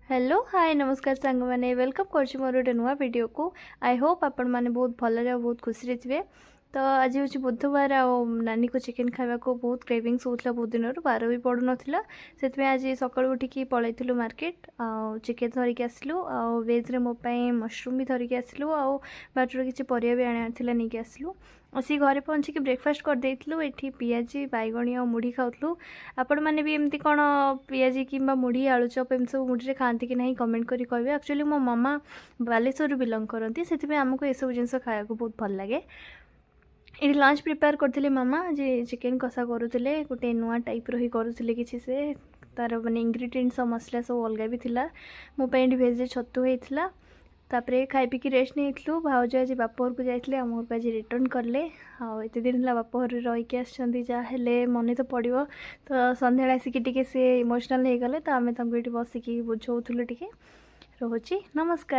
Hello hi नमस्कार सांग मैंने वेलकम कर मोर गोटे नुआ वीडियो को। आई होप आपण मैंने बहुत भल बहुत खुशी थे। तो आज हूँ बुधवार नानी को चिकेन खावा को बहुत क्रेविंग्स होता बहुत दिन बार भी पड़ू नाला से आज सका उठिकी पलैलु मार्केट चिकेन धरिकी आसलु वेज मोपाई मशरूम भी धरिकी आसलु बाटर किसी परिया भी आना नहीं आसलु असी घरे पहुँचिकी ब्रेकफास्ट करदेलु ये पियाजी बैगणी और मुढ़ी खाऊलु। आपण मैंने भी एमती कौन पियाजी कि मुढ़ी आलुचप एम सब मुढ़ी खाती कि नहीं कमेंट करी कहे। एक्चुअली मो मामा बालेश्वर बिलंग करती से आमको ये सब जिन खाया बहुत भल लगे। ये लंच प्रिपेयर करते मामा जे चिकेन कषा करुले गोटे नुआ टाइप रही करुले किसी से तार माने इंग्रेडिएंट्स मसला सब अलग भी थिला मोपाई भेज छतु होता तापरे खाई पीकी रेस्ट नहीं भाउज आज बापर को जाते आम घर आज रिटर्न कले आत दिन है बापर रहीकि आसले मन तो पड़ो तो सन्ध्या आसिकी टे से इमोशनल हो गले तो आम ये बसिकी बुझाऊलु टे रोची नमस्कार।